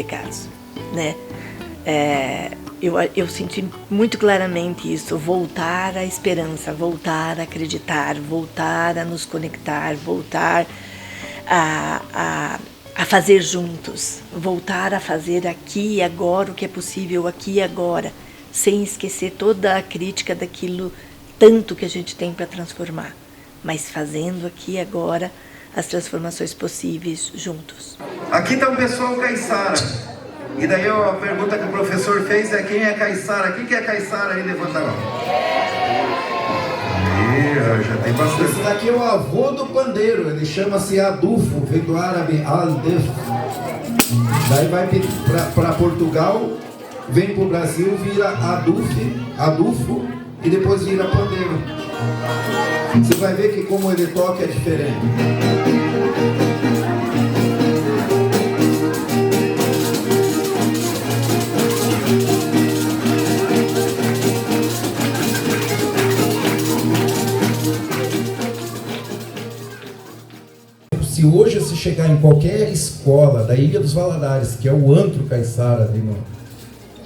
significados, né? Eu senti muito claramente isso, voltar à esperança, voltar a acreditar, voltar a nos conectar, voltar a fazer juntos, voltar a fazer aqui e agora o que é possível aqui e agora, sem esquecer toda a crítica daquilo tanto que a gente tem para transformar, mas fazendo aqui e agora as transformações possíveis juntos. Aqui está o pessoal caiçara. E daí a pergunta que o professor fez é: quem é caiçara? Quem que é caiçara aí? Levanta a mão. Já tem bastante. Esse daqui é o avô do pandeiro, ele chama-se Adufo, vem do árabe Aldef. Daí vai para Portugal, vem para o Brasil, vira Adufo e depois vira pandeiro. Você vai ver que como ele toca é diferente. Se hoje você chegar em qualquer escola da Ilha dos Valadares, que é o antro caiçara ali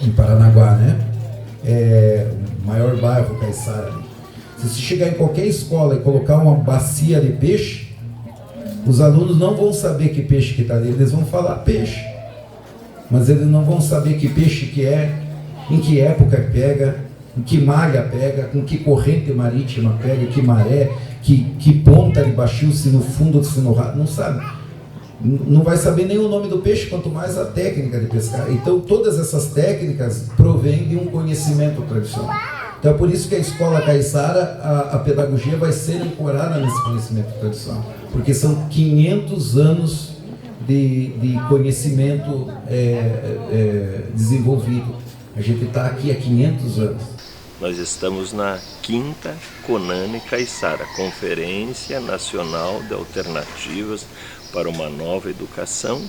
em Paranaguá, né? É o maior bairro caiçara ali. Se você chegar em qualquer escola e colocar uma bacia de peixe, os alunos não vão saber que peixe que está ali, eles vão falar peixe. Mas eles não vão saber que peixe que é, em que época pega, em que malha pega, com que corrente marítima pega, que maré, que ponta de baixio, se no fundo ou se no rato, não sabe. Não vai saber nem o nome do peixe, quanto mais a técnica de pescar. Então todas essas técnicas provêm de um conhecimento tradicional. Então é por isso que a escola caiçara, a pedagogia vai ser ancorada nesse conhecimento tradicional, porque são 500 anos de conhecimento desenvolvido. A gente está aqui há 500 anos. Nós estamos na 5ª Conani Caiçara, Conferência Nacional de Alternativas para uma Nova Educação,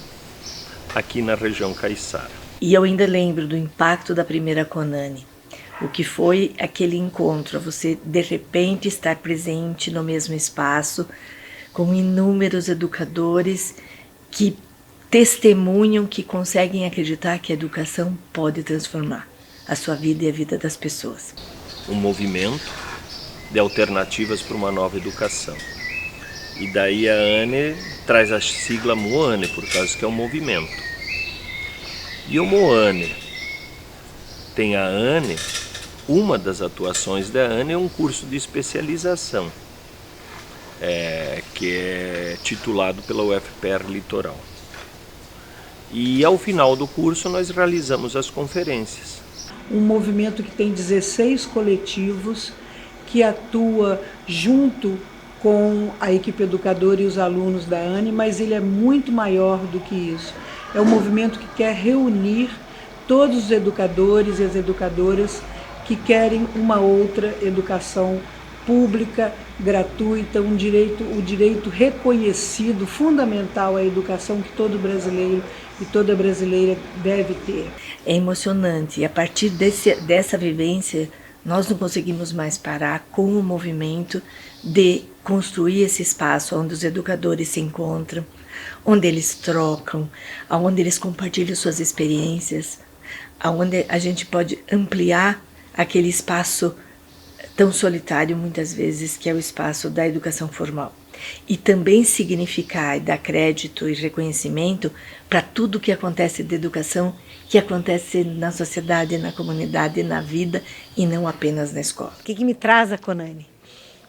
aqui na região caiçara. E eu ainda lembro do impacto da primeira Conani. O que foi aquele encontro, você de repente estar presente no mesmo espaço, com inúmeros educadores que testemunham, que conseguem acreditar que a educação pode transformar a sua vida e a vida das pessoas. Um movimento de alternativas para uma nova educação. E daí a ANE traz a sigla MOANE, por causa que é um movimento. E o MOANE tem a ANE, uma das atuações da ANE é um curso de especialização, que é titulado pela UFPR Litoral. E ao final do curso nós realizamos as conferências. Um movimento que tem 16 coletivos, que atua junto com a equipe educadora e os alunos da ANE, mas ele é muito maior do que isso. É um movimento que quer reunir todos os educadores e as educadoras que querem uma outra educação pública, gratuita, o direito reconhecido, fundamental à educação que todo brasileiro e toda brasileira deve ter. É emocionante, e a partir dessa vivência, nós não conseguimos mais parar com o movimento de construir esse espaço onde os educadores se encontram, onde eles trocam, onde eles compartilham suas experiências, onde a gente pode ampliar aquele espaço tão solitário muitas vezes que é o espaço da educação formal. E também significar e dar crédito e reconhecimento para tudo que acontece de educação, que acontece na sociedade, na comunidade, na vida e não apenas na escola. O que me traz a Conani?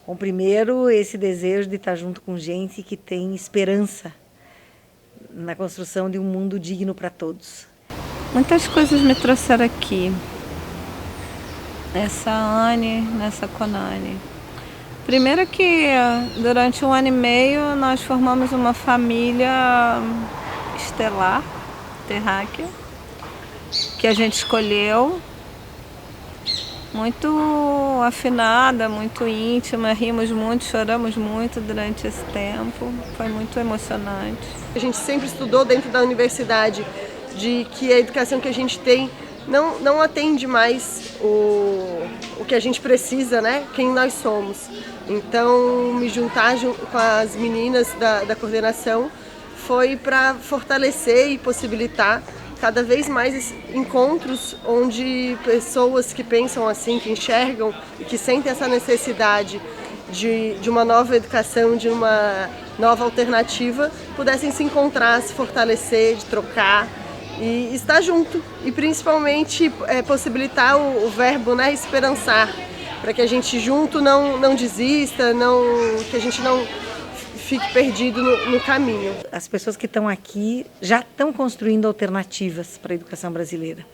Bom, primeiro, esse desejo de estar junto com gente que tem esperança na construção de um mundo digno para todos. Muitas coisas me trouxeram aqui, nessa ANE, nessa Conani. Primeiro que durante 1 ano e meio nós formamos uma família estelar, terráquea, que a gente escolheu, muito afinada, muito íntima, rimos muito, choramos muito durante esse tempo, foi muito emocionante. A gente sempre estudou dentro da universidade de que a educação que a gente tem não atende mais o que a gente precisa, né? Quem nós somos. Então, me juntar com as meninas da coordenação foi para fortalecer e possibilitar cada vez mais encontros onde pessoas que pensam assim, que enxergam e que sentem essa necessidade de uma nova educação, de uma nova alternativa, pudessem se encontrar, se fortalecer, de trocar e estar junto. E principalmente possibilitar o verbo, né, esperançar, para que a gente junto não desista, que a gente não fique perdido no caminho. As pessoas que estão aqui já estão construindo alternativas para a educação brasileira.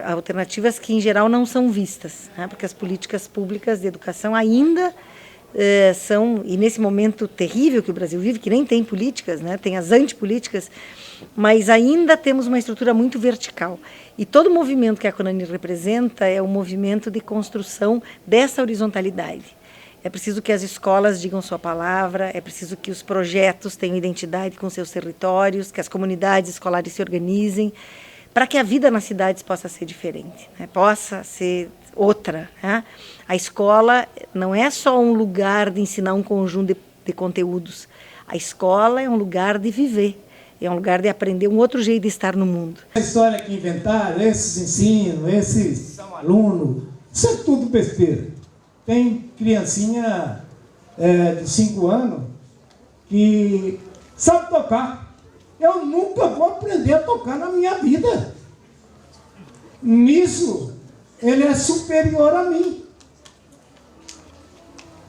Alternativas que, em geral, não são vistas, né? Porque as políticas públicas de educação ainda são, e nesse momento terrível que o Brasil vive, que nem tem políticas, né? Tem as antipolíticas, mas ainda temos uma estrutura muito vertical. E todo o movimento que a Conani representa é um movimento de construção dessa horizontalidade. É preciso que as escolas digam sua palavra, é preciso que os projetos tenham identidade com seus territórios, que as comunidades escolares se organizem, para que a vida nas cidades possa ser diferente, né? Possa ser outra, né? A escola não é só um lugar de ensinar um conjunto de conteúdos. A escola é um lugar de viver, é um lugar de aprender um outro jeito de estar no mundo. A história que inventaram, esses ensinos, esses são alunos, isso é tudo besteira. Tem criancinha de 5 anos que sabe tocar. Eu nunca vou aprender a tocar na minha vida. Nisso, ele é superior a mim.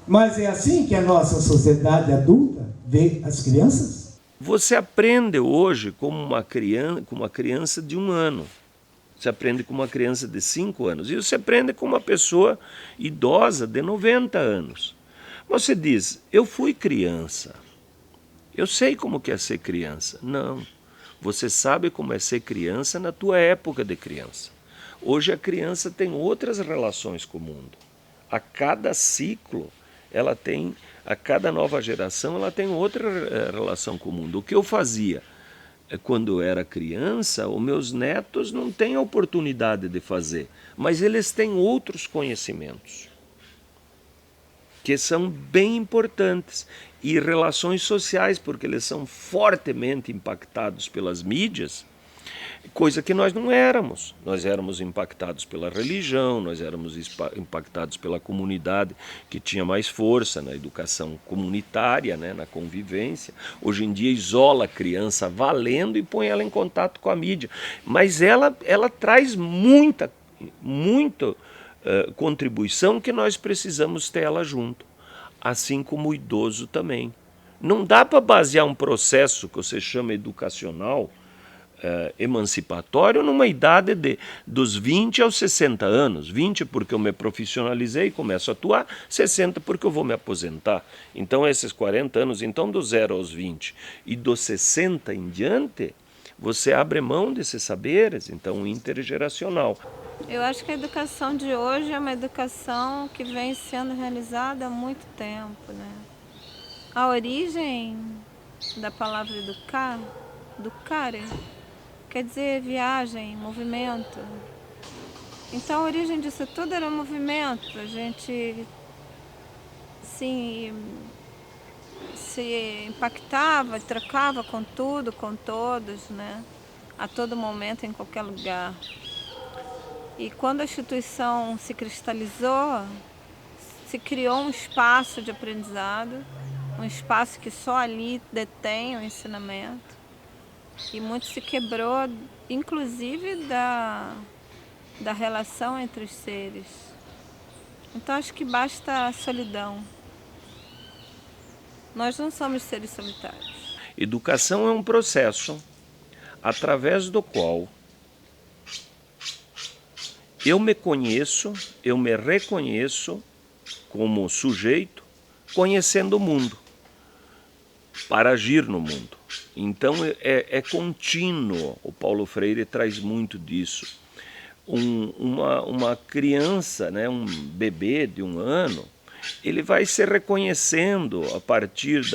Mas é assim que a nossa sociedade adulta vê as crianças? Você aprende hoje como uma criança de 1 ano. Você aprende com uma criança de 5 anos. E você aprende com uma pessoa idosa de 90 anos. Você diz, eu fui criança. Eu sei como que é ser criança. Não. Você sabe como é ser criança na tua época de criança. Hoje a criança tem outras relações com o mundo. A cada ciclo, a cada nova geração, ela tem outra relação com o mundo. O que eu fazia quando eu era criança, os meus netos não têm a oportunidade de fazer, mas eles têm outros conhecimentos que são bem importantes, e relações sociais, porque eles são fortemente impactados pelas mídias, coisa que nós não éramos. Nós éramos impactados pela religião, nós éramos impactados pela comunidade, que tinha mais força na educação comunitária, né, na convivência. Hoje em dia isola a criança valendo e põe ela em contato com a mídia. Mas ela traz muita contribuição que nós precisamos ter ela junto, assim como o idoso também. Não dá para basear um processo que você chama educacional, emancipatório, numa idade dos 20 aos 60 anos. 20 porque eu me profissionalizei e começo a atuar, 60 porque eu vou me aposentar. Então esses 40 anos, então do 0 aos 20 e dos 60 em diante, você abre mão desses saberes, então intergeracional. Eu acho que a educação de hoje é uma educação que vem sendo realizada há muito tempo, né? A origem da palavra educar, educare, quer dizer viagem, movimento. Então a origem disso tudo era movimento. A gente se impactava, trocava com tudo, com todos, né? A todo momento, em qualquer lugar. E quando a instituição se cristalizou, se criou um espaço de aprendizado, um espaço que só ali detém o ensinamento. E muito se quebrou, inclusive da relação entre os seres. Então acho que basta a solidão. Nós não somos seres solitários. Educação é um processo através do qual eu me conheço, eu me reconheço como sujeito, conhecendo o mundo, para agir no mundo. Então é contínuo. O Paulo Freire traz muito disso. Uma criança, né, um bebê de 1 ano, ele vai se reconhecendo a partir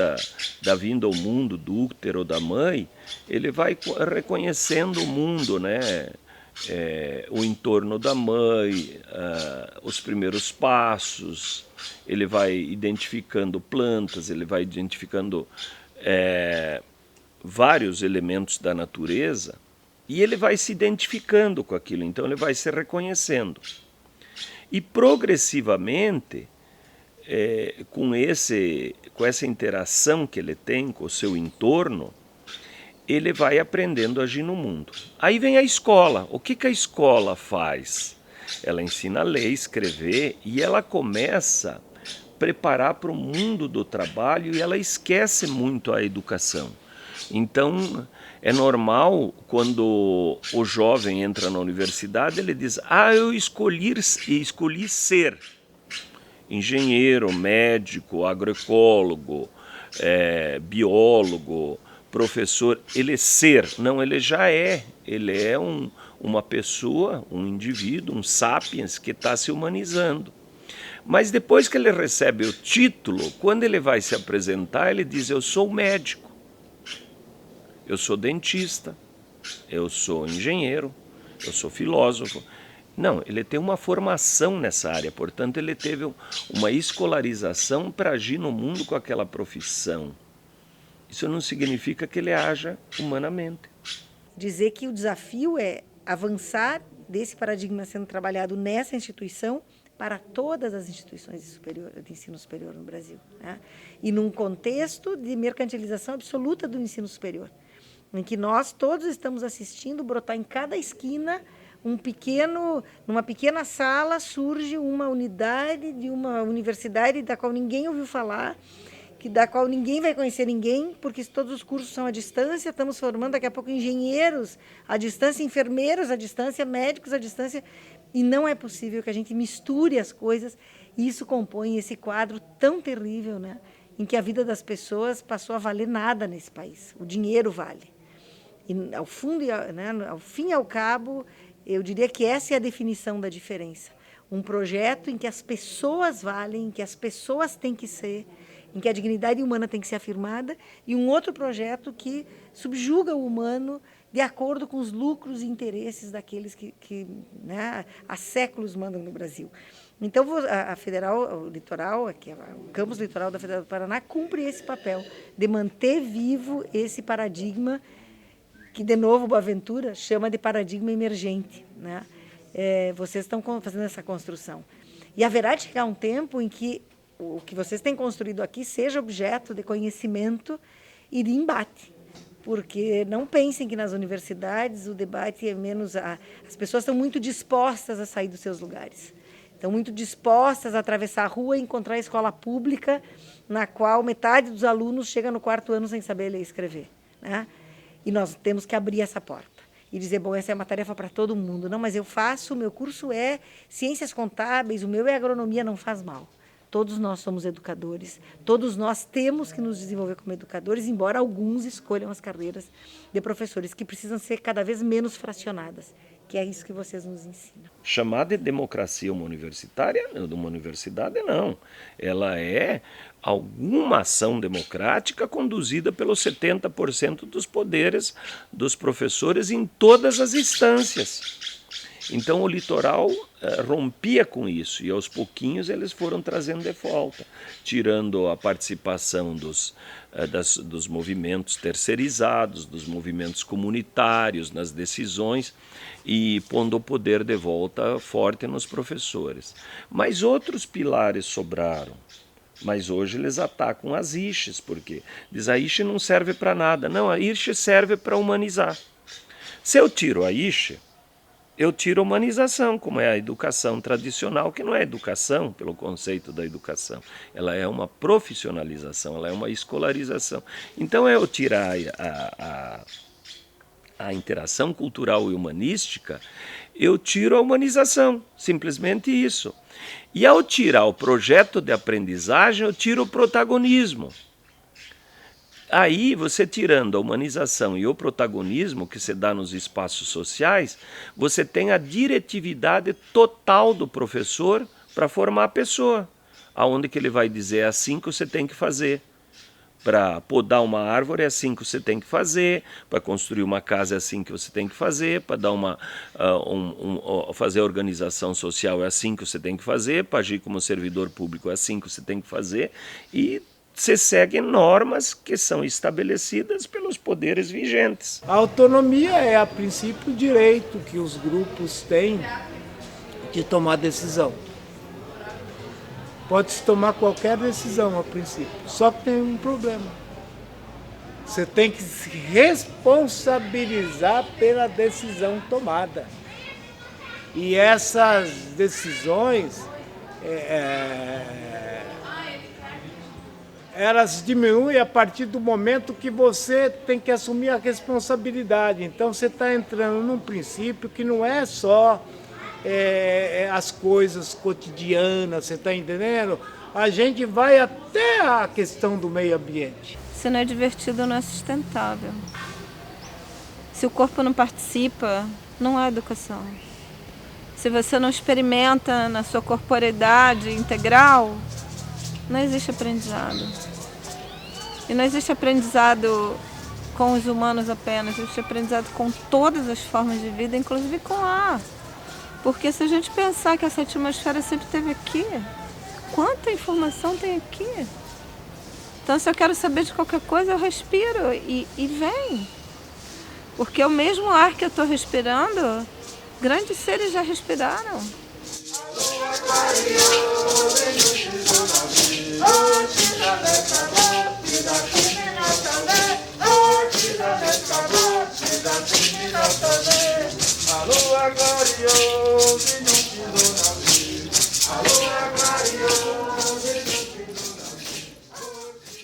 da vinda ao mundo do útero da mãe, ele vai reconhecendo o mundo, né? O entorno da mãe, os primeiros passos, ele vai identificando plantas, ele vai identificando vários elementos da natureza, E ele vai se identificando com aquilo, então ele vai se reconhecendo. E progressivamente, com essa interação que ele tem com o seu entorno, ele vai aprendendo a agir no mundo. Aí vem a escola. O que a escola faz? Ela ensina a ler, escrever, e ela começa a preparar para o mundo do trabalho, e ela esquece muito a educação. Então, é normal, quando o jovem entra na universidade, ele diz: eu escolhi ser engenheiro, médico, agroecólogo, biólogo, professor. Ele ser, não, ele já é. Ele é uma pessoa, um indivíduo, um sapiens que está se humanizando. Mas depois que ele recebe o título, quando ele vai se apresentar, ele diz: eu sou médico, eu sou dentista, eu sou engenheiro, eu sou filósofo. Não, ele tem uma formação nessa área, portanto ele teve uma escolarização para agir no mundo com aquela profissão. Isso não significa que ele haja humanamente. Dizer que o desafio é avançar desse paradigma sendo trabalhado nessa instituição para todas as instituições de ensino superior no Brasil, né? E num contexto de mercantilização absoluta do ensino superior, em que nós todos estamos assistindo brotar em cada esquina numa pequena sala surge uma unidade de uma universidade da qual ninguém ouviu falar, da qual ninguém vai conhecer ninguém, porque todos os cursos são à distância. Estamos formando daqui a pouco engenheiros à distância, enfermeiros à distância, médicos à distância, e não é possível que a gente misture as coisas, e isso compõe esse quadro tão terrível, né, em que a vida das pessoas passou a valer nada nesse país. O dinheiro vale. E ao fim e ao cabo, eu diria que essa é a definição da diferença. Um projeto em que as pessoas valem, em que as pessoas têm que ser, em que a dignidade humana tem que ser afirmada, e um outro projeto que subjuga o humano de acordo com os lucros e interesses daqueles que né, há séculos mandam no Brasil. Então, a Federal, o Litoral, o campus litoral da Federal do Paraná, cumpre esse papel de manter vivo esse paradigma que, de novo, Boaventura chama de paradigma emergente, né? Vocês estão fazendo essa construção. E haverá de chegar um tempo em que o que vocês têm construído aqui seja objeto de conhecimento e de embate. Porque não pensem que nas universidades o debate é menos... As pessoas estão muito dispostas a sair dos seus lugares. Estão muito dispostas a atravessar a rua e encontrar a escola pública na qual metade dos alunos chega no 4º ano sem saber ler e escrever, né? E nós temos que abrir essa porta e dizer, bom, essa é uma tarefa para todo mundo. Não, mas eu faço, o meu curso é ciências contábeis, o meu é agronomia, não faz mal. Todos nós somos educadores, todos nós temos que nos desenvolver como educadores, embora alguns escolham as carreiras de professores, que precisam ser cada vez menos fracionadas, que é isso que vocês nos ensinam. Chamar de democracia uma universidade, não. Ela é alguma ação democrática conduzida pelos 70% dos poderes dos professores em todas as instâncias. Então o Litoral rompia com isso, e aos pouquinhos eles foram trazendo de volta, tirando a participação dos movimentos terceirizados, dos movimentos comunitários nas decisões, e pondo o poder de volta forte nos professores. Mas outros pilares sobraram. Mas hoje eles atacam as ISHES, porque diz a ISHE não serve para nada. Não, a ISHE serve para humanizar. Se eu tiro a ISHE, eu tiro a humanização, como é a educação tradicional, que não é educação pelo conceito da educação. Ela é uma profissionalização, ela é uma escolarização. Então, eu tirar a interação cultural e humanística, eu tiro a humanização, simplesmente isso. E ao tirar o projeto de aprendizagem, eu tiro o protagonismo. Aí, você tirando a humanização e o protagonismo que se dá nos espaços sociais, você tem a diretividade total do professor para formar a pessoa. Aonde que ele vai dizer, é assim que você tem que fazer. Para podar uma árvore é assim que você tem que fazer, para construir uma casa é assim que você tem que fazer, para dar fazer a organização social é assim que você tem que fazer, para agir como servidor público é assim que você tem que fazer, e se seguem normas que são estabelecidas pelos poderes vigentes. A autonomia é, a princípio, o direito que os grupos têm de tomar decisão. Pode-se tomar qualquer decisão, a princípio, só que tem um problema. Você tem que se responsabilizar pela decisão tomada. E essas decisões, elas diminuem a partir do momento que você tem que assumir a responsabilidade. Então você está entrando num princípio que não é só as coisas cotidianas, você está entendendo? A gente vai até a questão do meio ambiente. Se não é divertido, não é sustentável. Se o corpo não participa, não há educação. Se você não experimenta na sua corporeidade integral, não existe aprendizado. E não existe aprendizado com os humanos apenas, existe aprendizado com todas as formas de vida, inclusive com o ar. Porque se a gente pensar que essa atmosfera sempre esteve aqui, quanta informação tem aqui? Então, se eu quero saber de qualquer coisa, eu respiro e vem. Porque o mesmo ar que eu estou respirando, grandes seres já respiraram.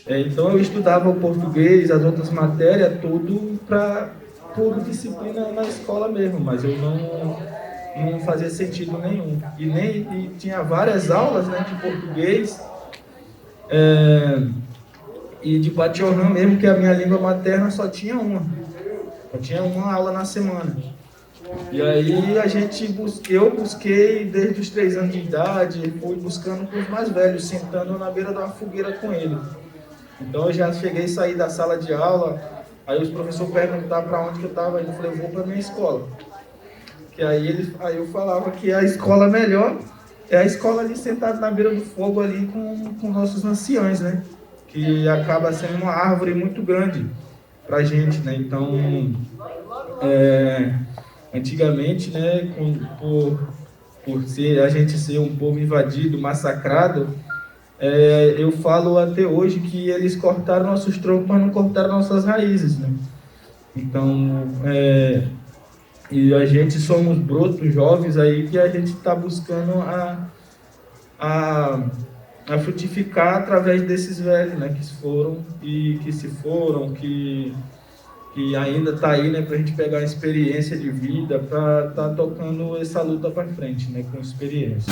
Então eu estudava o português, as outras matérias, tudo por disciplina na escola mesmo, mas eu não fazia sentido nenhum. E tinha várias aulas, né, de português e de Batiorã mesmo, que é a minha língua materna, só tinha uma aula na semana. E aí eu busquei desde os 3 anos de idade, fui buscando com os mais velhos, sentando na beira de uma fogueira com eles. Então eu já cheguei a sair da sala de aula, aí os professores perguntavam para onde que eu estava indo, eu falei, eu vou para minha escola. Que aí eu falava que a escola melhor é a escola ali sentada na beira do fogo ali com nossos anciãos, né? Que acaba sendo uma árvore muito grande pra gente, né? Então, antigamente, né, por a gente ser um povo invadido, massacrado, eu falo até hoje que eles cortaram nossos troncos, mas não cortaram nossas raízes, né? Então, e a gente somos brotos jovens aí que a gente está buscando a frutificar através desses velhos, né? Que foram e que se foram, que ainda está aí, né? Para a gente pegar a experiência de vida, para estar tocando essa luta para frente, né? Com experiência.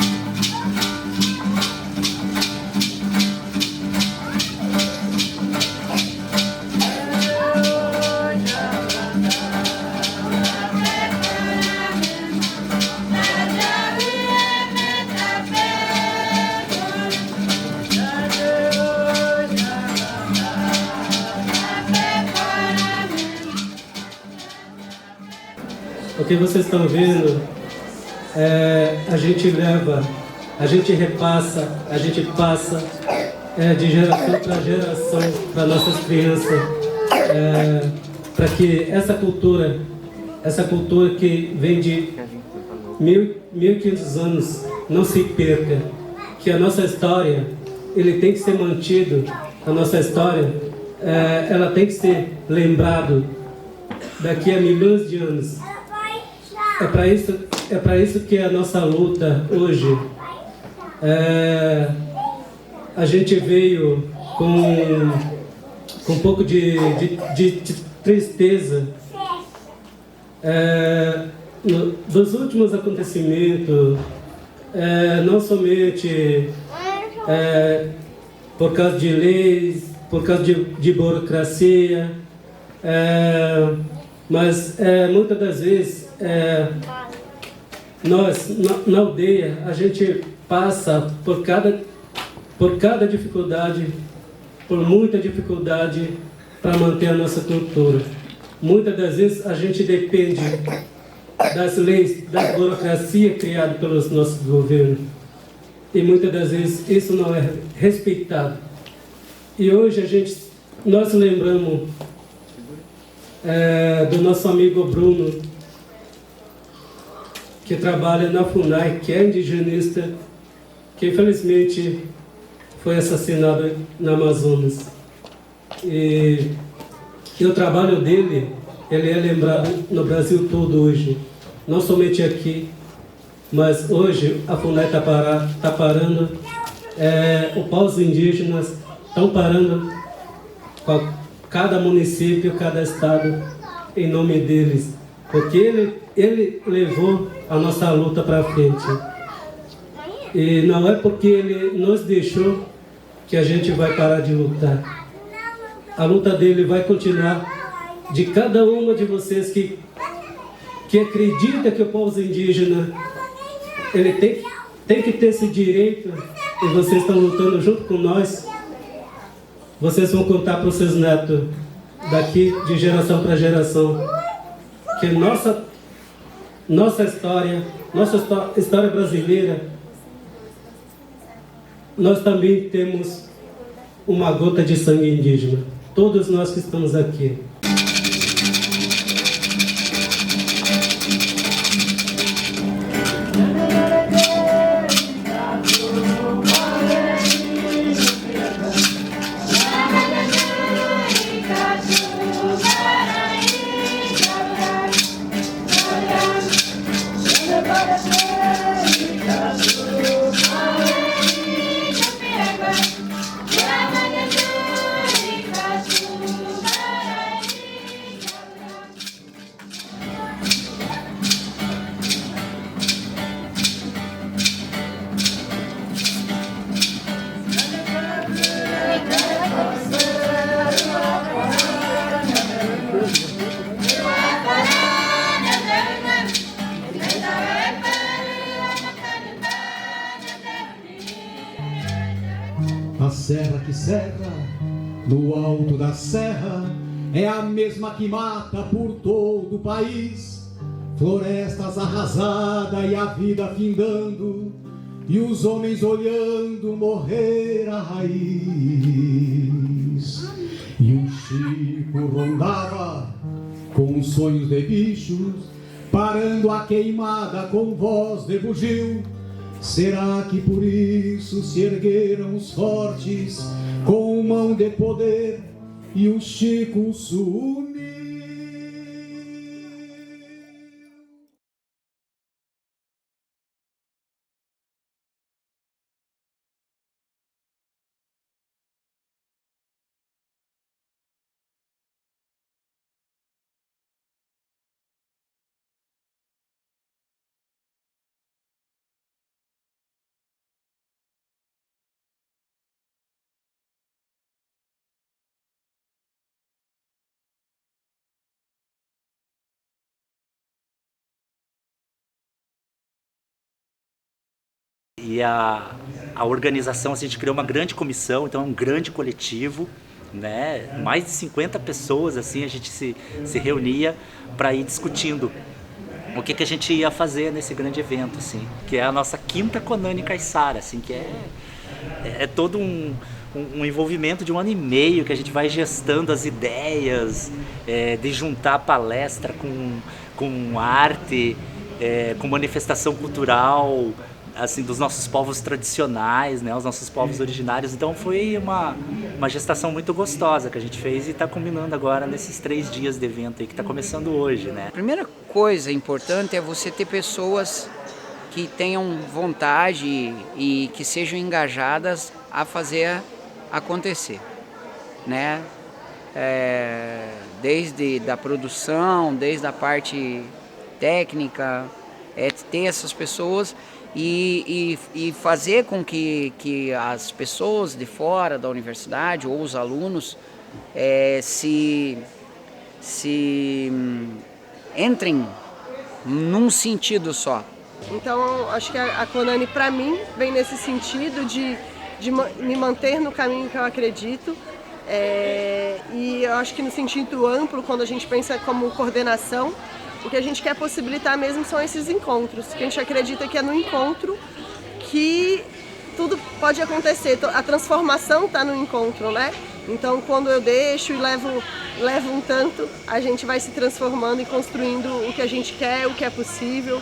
O que vocês estão vendo, a gente leva, a gente repassa, a gente passa de geração para geração para nossas crianças, para que essa cultura que vem de 1.500 anos não se perca, que a nossa história, ele tem que ser mantido, a nossa história, ela tem que ser lembrado daqui a milhões de anos. É para isso que a nossa luta hoje. A gente veio com um pouco de tristeza dos últimos acontecimentos, não somente por causa de leis, por causa de burocracia, mas muitas das vezes nós, na aldeia, a gente passa por cada dificuldade, por muita dificuldade para manter a nossa cultura. Muitas das vezes a gente depende das leis, da burocracia criada pelos nossos governos. E muitas das vezes isso não é respeitado. E hoje nós lembramos do nosso amigo Bruno, que trabalha na FUNAI, que é indigenista, que infelizmente foi assassinado na Amazonas. E o trabalho dele, ele é lembrado no Brasil todo hoje, não somente aqui, mas hoje a FUNAI está parando, os povos indígenas estão parando com cada município, cada estado, em nome deles, porque ele levou a nossa luta para frente. E não é porque ele nos deixou que a gente vai parar de lutar. A luta dele vai continuar, de cada uma de vocês que acredita que o povo indígena ele tem que ter esse direito, e vocês estão lutando junto com nós. Vocês vão contar para os seus netos, daqui de geração para geração, que nossa história brasileira, nós também temos uma gota de sangue indígena. Todos nós que estamos aqui. A serra que serra, no alto da serra, é a mesma que mata por todo o país. Florestas arrasadas e a vida findando, e os homens olhando morrer a raiz. E o Chico rondava com sonhos de bichos, parando a queimada com voz de bugio. Será que por isso se ergueram os fortes com mão de poder e o Chico sumiu? E a organização, a gente criou uma grande comissão, então é um grande coletivo, né? Mais de 50 pessoas, assim, a gente se reunia para ir discutindo o que a gente ia fazer nesse grande evento, assim, que é a nossa 5ª Conani Caiçara, assim, que é todo um envolvimento de 1 ano e meio que a gente vai gestando as ideias, de juntar palestra com arte, com manifestação cultural, assim, dos nossos povos tradicionais, né, os nossos povos originários. Então foi uma gestação muito gostosa que a gente fez e está combinando agora nesses 3 dias de evento aí que está começando hoje, né? A primeira coisa importante é você ter pessoas que tenham vontade e que sejam engajadas a fazer acontecer, né? Desde da produção, desde a parte técnica, ter essas pessoas e fazer com que as pessoas de fora da universidade ou os alunos se entrem num sentido só. Então, acho que a Conani, para mim, vem nesse sentido de me manter no caminho que eu acredito. E eu acho que no sentido amplo, quando a gente pensa como coordenação, o que a gente quer possibilitar mesmo são esses encontros, que a gente acredita que é no encontro que tudo pode acontecer, a transformação está no encontro, né? Então, quando eu deixo e levo um tanto, a gente vai se transformando e construindo o que a gente quer, o que é possível,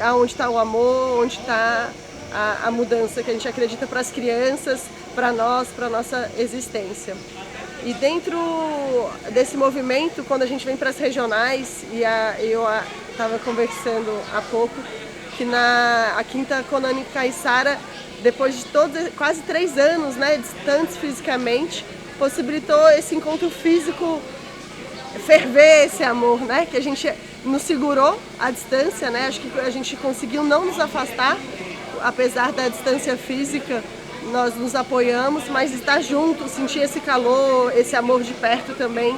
aonde está o amor, onde está a mudança que a gente acredita para as crianças, para nós, para a nossa existência. E dentro desse movimento, quando a gente vem para as regionais, eu estava conversando há pouco, que a Quinta Conani Caiçara, depois de quase 3 anos, né, distantes fisicamente, possibilitou esse encontro físico, ferver esse amor, né, que a gente nos segurou à distância, né, acho que a gente conseguiu não nos afastar, apesar da distância física, nós nos apoiamos, mas estar junto, sentir esse calor, esse amor de perto também,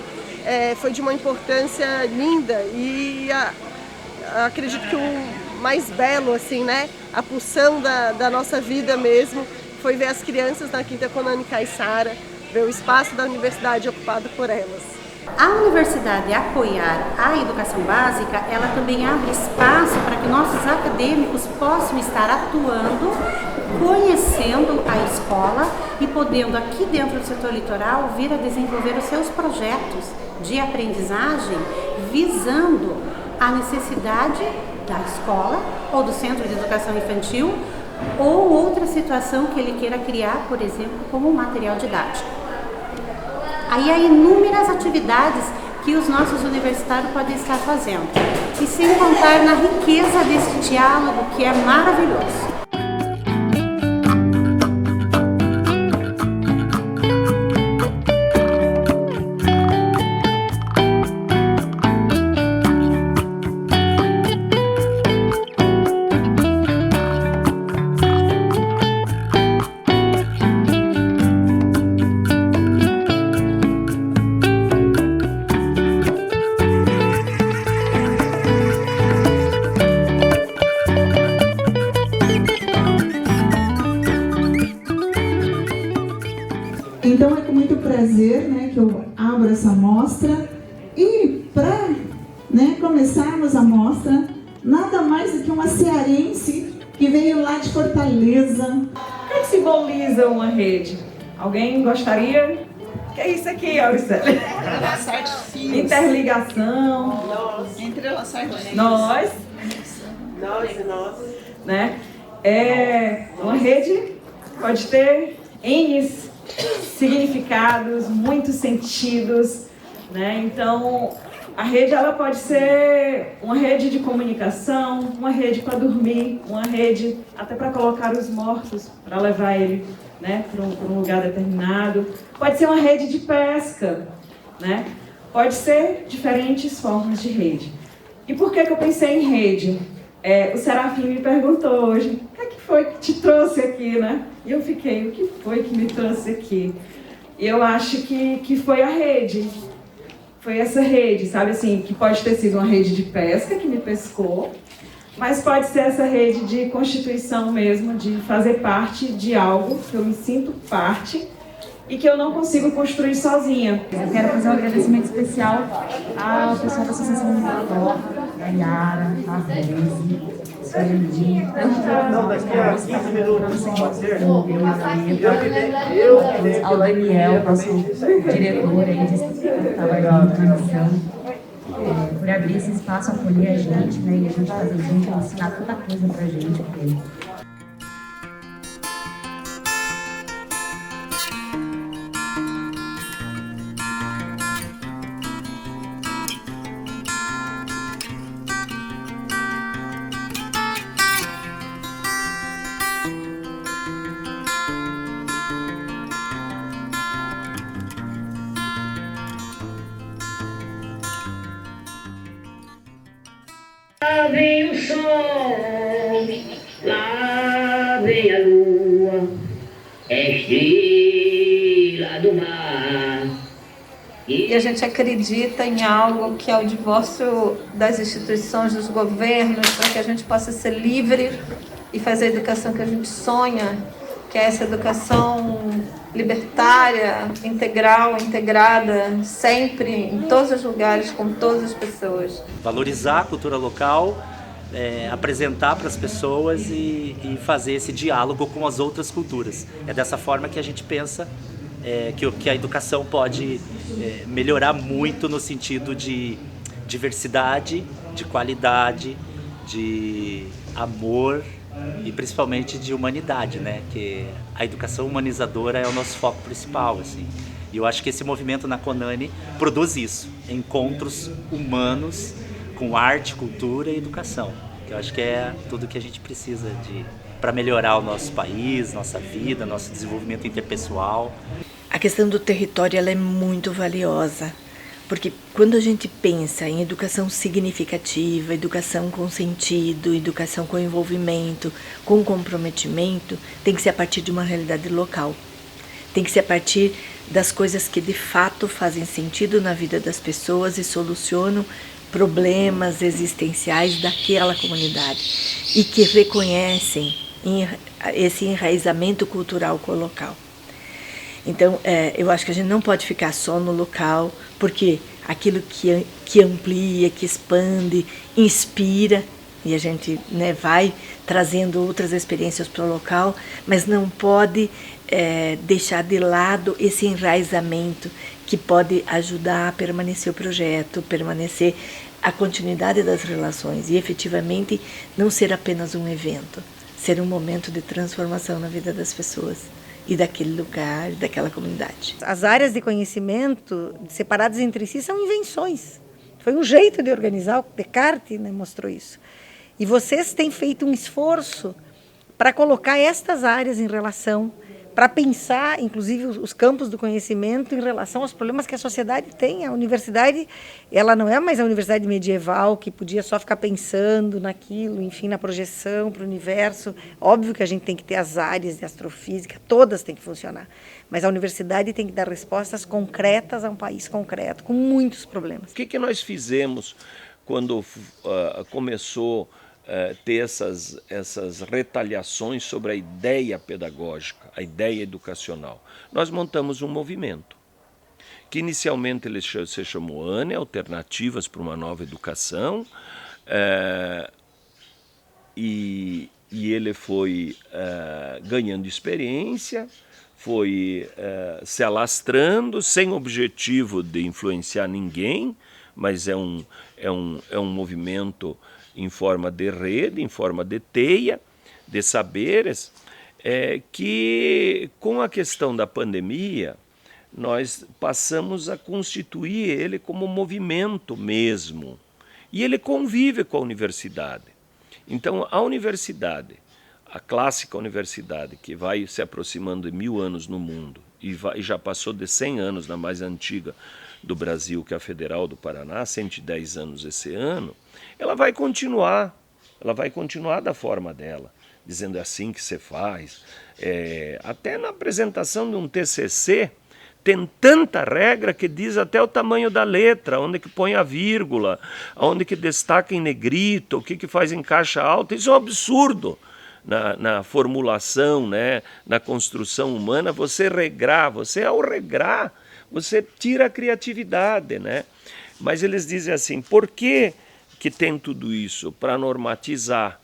foi de uma importância linda e acredito que o mais belo, assim, né, a pulsão da nossa vida mesmo, foi ver as crianças na Quinta Conani Caiçara, ver o espaço da universidade ocupado por elas. A universidade apoiar a educação básica, ela também abre espaço para que nossos acadêmicos possam estar atuando, conhecendo a escola e podendo aqui dentro do setor litoral vir a desenvolver os seus projetos de aprendizagem visando a necessidade da escola ou do centro de educação infantil ou outra situação que ele queira criar, por exemplo, como material didático. Aí há inúmeras atividades que os nossos universitários podem estar fazendo. E sem contar na riqueza desse diálogo que é maravilhoso. Então é com muito prazer, né, que eu abro essa mostra e para, né, começarmos a mostra, nada mais do que uma cearense que veio lá de Fortaleza. O que simboliza uma rede? Alguém gostaria? O que é isso aqui, Auricélia? Entrelaçar de fios. Interligação. Entrelaçar de fios. Nós. Né? Uma rede pode ter N significados, muitos sentidos, né? Então, a rede ela pode ser uma rede de comunicação, uma rede para dormir, uma rede até para colocar os mortos, para levar ele, né, para um lugar determinado. Pode ser uma rede de pesca, né? Pode ser diferentes formas de rede. E por que eu pensei em rede? O Serafim me perguntou hoje, o que foi que te trouxe aqui, né? E eu fiquei, o que foi que me trouxe aqui? E eu acho que foi a rede. Foi essa rede, sabe assim, que pode ter sido uma rede de pesca que me pescou, mas pode ser essa rede de constituição mesmo, de fazer parte de algo que eu me sinto parte e que eu não consigo construir sozinha. Eu quero fazer um agradecimento especial ao pessoal da Associação Unilator, a Yara, a Rose, a Sueli, Não, daqui a 15 minutos pode ser. ao Daniel, nosso diretor aí, que estava junto na missão, por abrir esse espaço, acolher a gente, né, e a gente fazer junto, ensinar tanta coisa pra gente. Lá vem o sol, lá vem a lua, estrela do mar. E a gente acredita em algo que é o divórcio das instituições, dos governos, para que a gente possa ser livre e fazer a educação que a gente sonha, que é essa educação libertária, integral, integrada, sempre, em todos os lugares, com todas as pessoas. Valorizar a cultura local, apresentar para as pessoas e fazer esse diálogo com as outras culturas. É dessa forma que a gente pensa que a educação pode melhorar muito no sentido de diversidade, de qualidade, de amor e principalmente de humanidade, né? Que a educação humanizadora é o nosso foco principal, assim. E eu acho que esse movimento na Conani produz isso, encontros humanos com arte, cultura e educação. Que eu acho que é tudo que a gente precisa para melhorar o nosso país, nossa vida, nosso desenvolvimento interpessoal. A questão do território ela é muito valiosa, porque quando a gente pensa em educação significativa, educação com sentido, educação com envolvimento, com comprometimento, tem que ser a partir de uma realidade local. Tem que ser a partir das coisas que de fato fazem sentido na vida das pessoas e solucionam problemas existenciais daquela comunidade e que reconhecem esse enraizamento cultural com o local. Então, eu acho que a gente não pode ficar só no local, porque aquilo que amplia, que expande, inspira, e a gente, né, vai trazendo outras experiências para o local, mas não pode deixar de lado esse enraizamento que pode ajudar a permanecer o projeto, permanecer a continuidade das relações e efetivamente não ser apenas um evento, ser um momento de transformação na vida das pessoas e daquele lugar, daquela comunidade. As áreas de conhecimento separadas entre si são invenções. Foi um jeito de organizar, o Descartes, né, mostrou isso. E vocês têm feito um esforço para colocar estas áreas em relação, para pensar, inclusive, os campos do conhecimento em relação aos problemas que a sociedade tem. A universidade, ela não é mais a universidade medieval, que podia só ficar pensando naquilo, enfim, na projeção para o universo. Óbvio que a gente tem que ter as áreas de astrofísica, todas têm que funcionar. Mas a universidade tem que dar respostas concretas a um país concreto, com muitos problemas. O que nós fizemos quando começou ter essas retaliações sobre a ideia pedagógica, a ideia educacional? Nós montamos um movimento, que inicialmente ele se chamou ANE, Alternativas para uma Nova Educação, e ele foi ganhando experiência, foi se alastrando, sem objetivo de influenciar ninguém, mas é um movimento em forma de rede, em forma de teia, de saberes, que com a questão da pandemia, nós passamos a constituir ele como movimento mesmo. E ele convive com a universidade. Então, a universidade, a clássica universidade, que vai se aproximando de 1000 anos no mundo, e já passou de 100 anos na mais antiga do Brasil, que é a Federal do Paraná, 110 anos esse ano, ela vai continuar da forma dela, dizendo é assim que se faz. Até na apresentação de um TCC, tem tanta regra que diz até o tamanho da letra, onde que põe a vírgula, onde que destaca em negrito, o que faz em caixa alta. Isso é um absurdo na formulação, né, na construção humana, você regrar. Ao regrar, você tira a criatividade, né? Mas eles dizem assim, por que tem tudo isso? Para normatizar.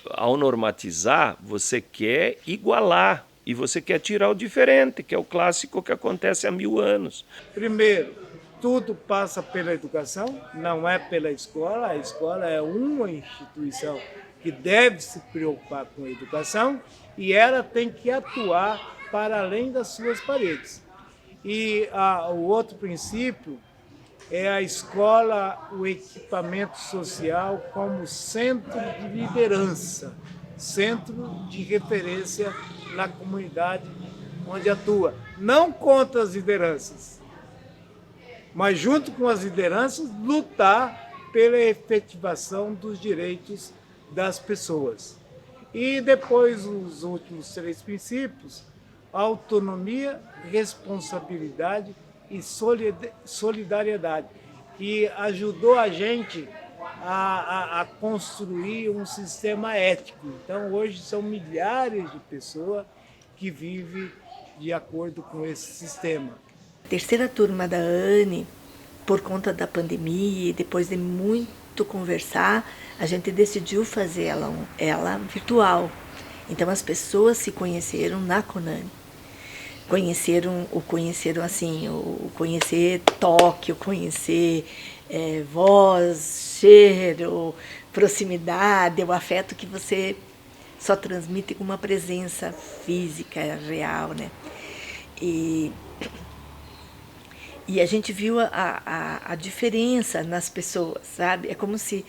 Ao normatizar, você quer igualar e você quer tirar o diferente, que é o clássico que acontece há 1000 anos. Primeiro, tudo passa pela educação, não é pela escola. A escola é uma instituição que deve se preocupar com a educação e ela tem que atuar para além das suas paredes. E o outro princípio é a escola, o equipamento social como centro de liderança, centro de referência na comunidade onde atua. Não contra as lideranças, mas junto com as lideranças, lutar pela efetivação dos direitos das pessoas. E depois, os últimos 3 princípios, autonomia, responsabilidade e solidariedade, que ajudou a gente a construir um sistema ético. Então, hoje são milhares de pessoas que vivem de acordo com esse sistema. A terceira turma da ANE, por conta da pandemia e depois de muito conversar, a gente decidiu fazer ela virtual. Então, as pessoas se conheceram na Conani. conheceram assim, o conhecer toque, o conhecer voz, cheiro, proximidade, o afeto que você só transmite com uma presença física real, né? E a gente viu a diferença nas pessoas, sabe? É como se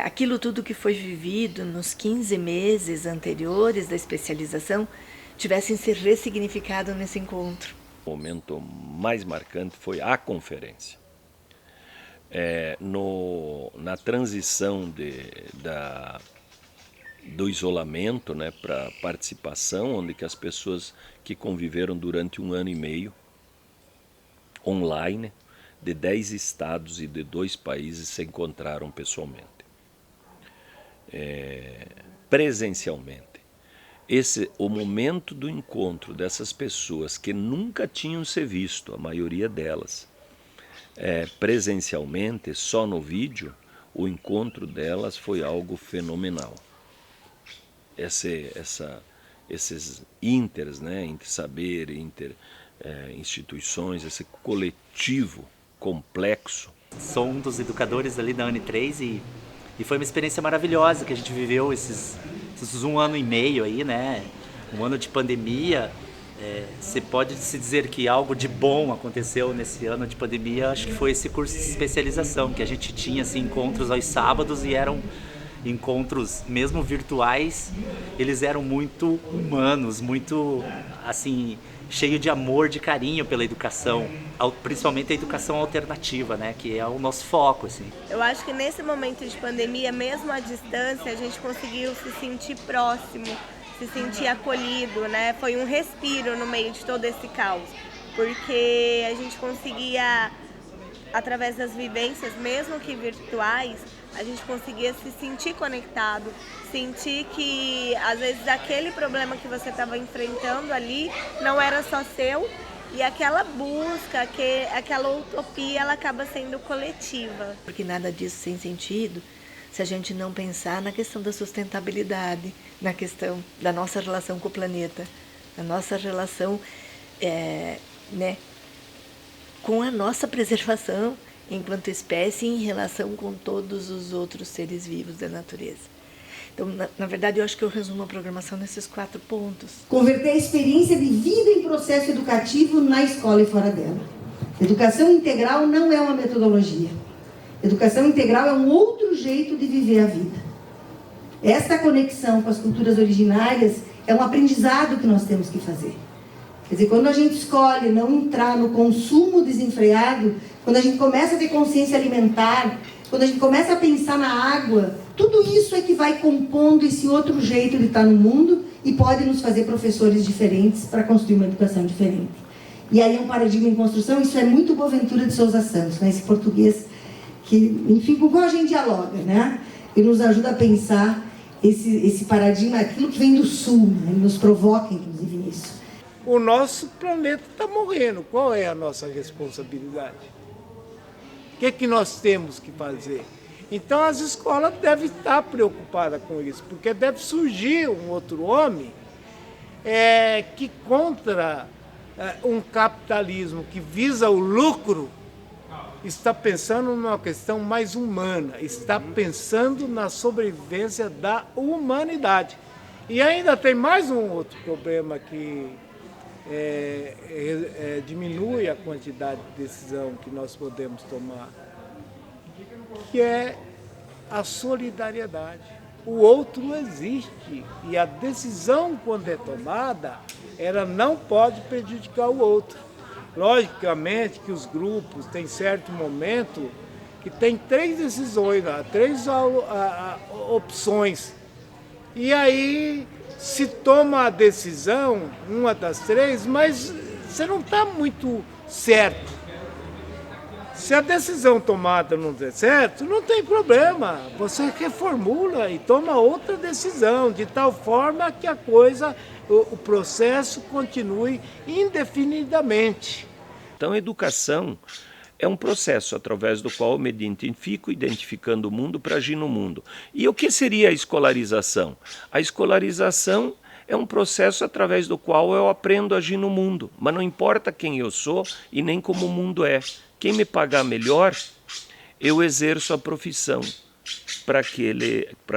aquilo tudo que foi vivido nos 15 meses anteriores da especialização tivessem se ressignificado nesse encontro. O momento mais marcante foi a conferência. Na transição do isolamento, né, para participação, onde que as pessoas que conviveram durante 1 ano e meio online, de 10 estados e de 2 países, se encontraram pessoalmente. Presencialmente. O momento do encontro dessas pessoas que nunca tinham se visto, a maioria delas, presencialmente, só no vídeo, o encontro delas foi algo fenomenal. Esses inters, né, entre saber, instituições, esse coletivo complexo. Sou um dos educadores ali da ANI3 e foi uma experiência maravilhosa que a gente viveu esses 1 ano e meio aí, né? 1 ano de pandemia. Você pode se dizer que algo de bom aconteceu nesse ano de pandemia, acho que foi esse curso de especialização, que a gente tinha assim, encontros aos sábados e eram encontros mesmo virtuais, eles eram muito humanos, muito assim, cheio de amor, de carinho pela educação, principalmente a educação alternativa, né, que é o nosso foco, assim. Eu acho que nesse momento de pandemia, mesmo à distância, a gente conseguiu se sentir próximo, se sentir acolhido, né? Foi um respiro no meio de todo esse caos, porque a gente conseguia, através das vivências, mesmo que virtuais, a gente conseguia se sentir conectado, sentir que às vezes aquele problema que você estava enfrentando ali não era só seu, e aquela busca, aquela utopia, ela acaba sendo coletiva. Porque nada disso tem sentido se a gente não pensar na questão da sustentabilidade, na questão da nossa relação com o planeta, a nossa relação né, com a nossa preservação enquanto espécie em relação com todos os outros seres vivos da natureza. Então, na verdade, eu acho que eu resumo a programação nesses 4 pontos. Converter a experiência de vida em processo educativo na escola e fora dela. Educação integral não é uma metodologia. Educação integral é um outro jeito de viver a vida. Esta conexão com as culturas originárias é um aprendizado que nós temos que fazer. Quer dizer, quando a gente escolhe não entrar no consumo desenfreado, quando a gente começa a ter consciência alimentar, quando a gente começa a pensar na água, tudo isso é que vai compondo esse outro jeito de estar no mundo e pode nos fazer professores diferentes para construir uma educação diferente. E aí é um paradigma em construção, isso é muito Boaventura de Souza Santos, né? Esse português que, enfim, com o qual a gente dialoga, né? E nos ajuda a pensar esse paradigma, aquilo que vem do sul, né? Ele nos provoca, inclusive, nisso. O nosso planeta está morrendo. Qual é a nossa responsabilidade? O que é que nós temos que fazer? Então as escolas devem estar preocupadas com isso, porque deve surgir um outro homem que contra um capitalismo que visa o lucro, está pensando numa questão mais humana, está pensando na sobrevivência da humanidade. E ainda tem mais um outro problema que diminui a quantidade de decisão que nós podemos tomar, que é a solidariedade. O outro existe e a decisão, quando é tomada, ela não pode prejudicar o outro. Logicamente que os grupos têm certo momento que tem 3 decisões, 3 opções. E aí se toma a decisão, uma das 3, mas você não está muito certo. Se a decisão tomada não der certo, não tem problema. Você reformula e toma outra decisão, de tal forma que a coisa, o processo continue indefinidamente. Então, a educação é um processo através do qual eu me identifico, identificando o mundo para agir no mundo. E o que seria a escolarização? A escolarização é um processo através do qual eu aprendo a agir no mundo. Mas não importa quem eu sou e nem como o mundo é. Quem me pagar melhor, eu exerço a profissão para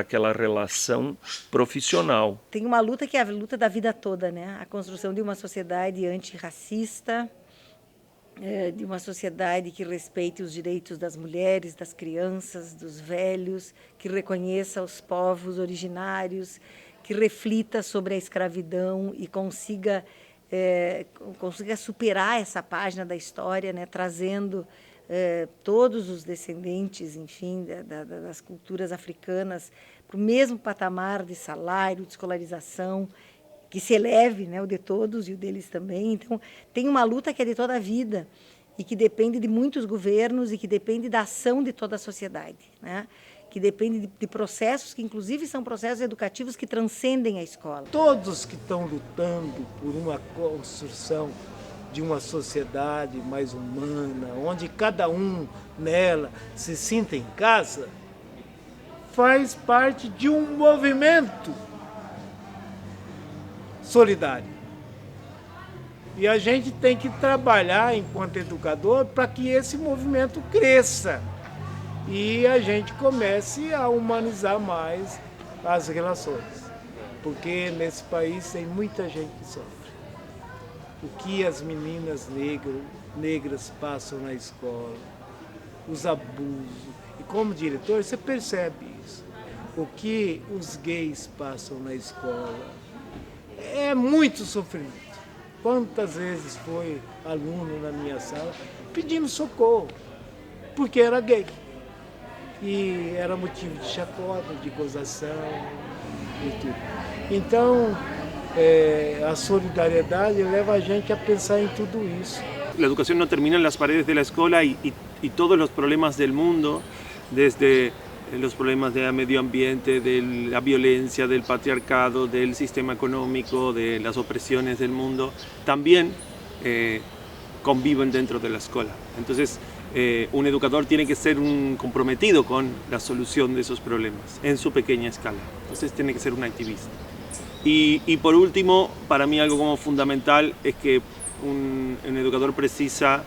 aquela relação profissional. Tem uma luta que é a luta da vida toda, né? A construção de uma sociedade antirracista, de uma sociedade que respeite os direitos das mulheres, das crianças, dos velhos, que reconheça os povos originários, que reflita sobre a escravidão e consiga superar essa página da história, né, trazendo todos os descendentes, enfim, das culturas africanas para o mesmo patamar de salário, de escolarização, que se eleve, né, o de todos e o deles também. Então, tem uma luta que é de toda a vida e que depende de muitos governos e que depende da ação de toda a sociedade, né? Que depende de processos que, inclusive, são processos educativos que transcendem a escola. Todos que estão lutando por uma construção de uma sociedade mais humana, onde cada um nela se sinta em casa, faz parte de um movimento solidário. E a gente tem que trabalhar enquanto educador para que esse movimento cresça e a gente comece a humanizar mais as relações. Porque nesse país tem muita gente que sofre. O que as meninas negras passam na escola, os abusos. E como diretor, você percebe isso. O que os gays passam na escola. É muito sofrimento. Quantas vezes foi aluno na minha sala pedindo socorro, porque era gay. E era motivo de chacota, de gozação e tudo. Então, a solidariedade leva a gente a pensar em tudo isso. La educación no termina en las paredes de la escuela y todos los problemas del mundo, desde los problemas del medio ambiente, de la violencia, del patriarcado, del sistema económico, de las opresiones del mundo, también conviven dentro de la escuela. Entonces, un educador tiene que ser comprometido con la solución de esos problemas en su pequeña escala. Entonces, tiene que ser un activista. Y por último, para mí algo como fundamental es que un educador precisa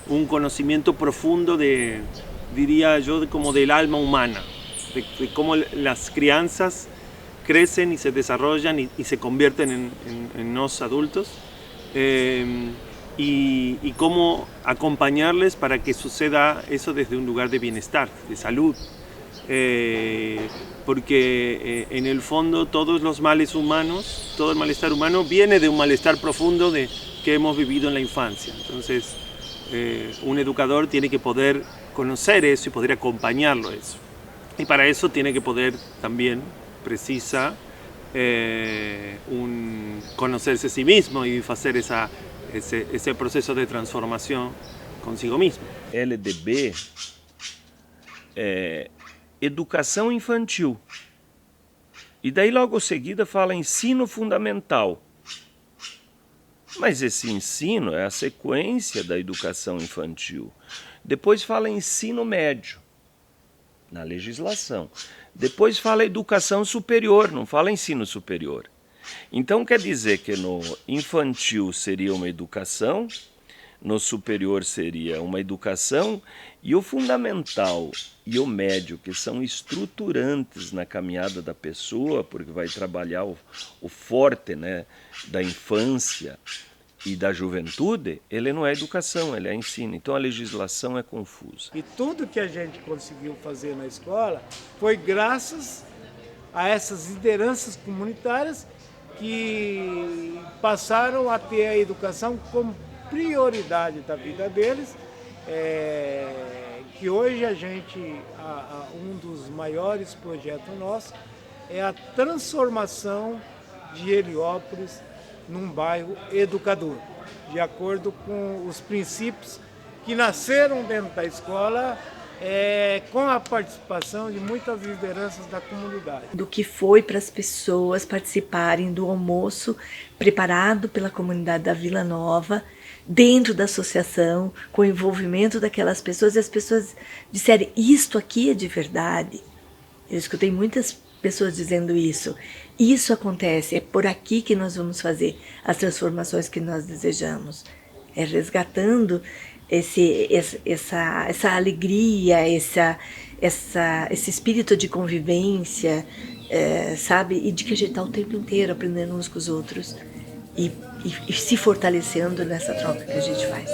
un conocimiento profundo diría yo, como del alma humana, de cómo las crianzas crecen y se desarrollan y se convierten en nos adultos, y cómo acompañarles para que suceda eso desde un lugar de bienestar, de salud, porque en el fondo todos los males humanos, todo el malestar humano viene de un malestar profundo que hemos vivido en la infancia. Entonces, un educador tiene que poder conocer eso y poder acompañarlo a eso. Y para eso tiene que poder también, precisa, conocerse a sí mismo y hacer ese proceso de transformación consigo mismo. LDB é educação infantil. E daí logo seguida fala ensino fundamental. Mas esse ensino é a sequência da educação infantil. Depois fala ensino médio, na legislação. Depois fala educação superior, não fala ensino superior. Então quer dizer que no infantil seria uma educação, no superior seria uma educação, e o fundamental e o médio, que são estruturantes na caminhada da pessoa, porque vai trabalhar o forte, né, da infância e da juventude, ele não é educação, ele é ensino. Então a legislação é confusa. E tudo que a gente conseguiu fazer na escola foi graças a essas lideranças comunitárias que passaram a ter a educação como prioridade da vida deles, que hoje a gente, um dos maiores projetos nossos é a transformação de Heliópolis num bairro educador, de acordo com os princípios que nasceram dentro da escola, com a participação de muitas lideranças da comunidade. Do que foi para as pessoas participarem do almoço preparado pela comunidade da Vila Nova, dentro da associação, com o envolvimento daquelas pessoas, e as pessoas disserem, isto aqui é de verdade. Eu escutei muitas pessoas dizendo isso. Isso acontece, é por aqui que nós vamos fazer as transformações que nós desejamos. É resgatando essa alegria, esse espírito de convivência, sabe? E de que a gente está o tempo inteiro aprendendo uns com os outros e se fortalecendo nessa troca que a gente faz.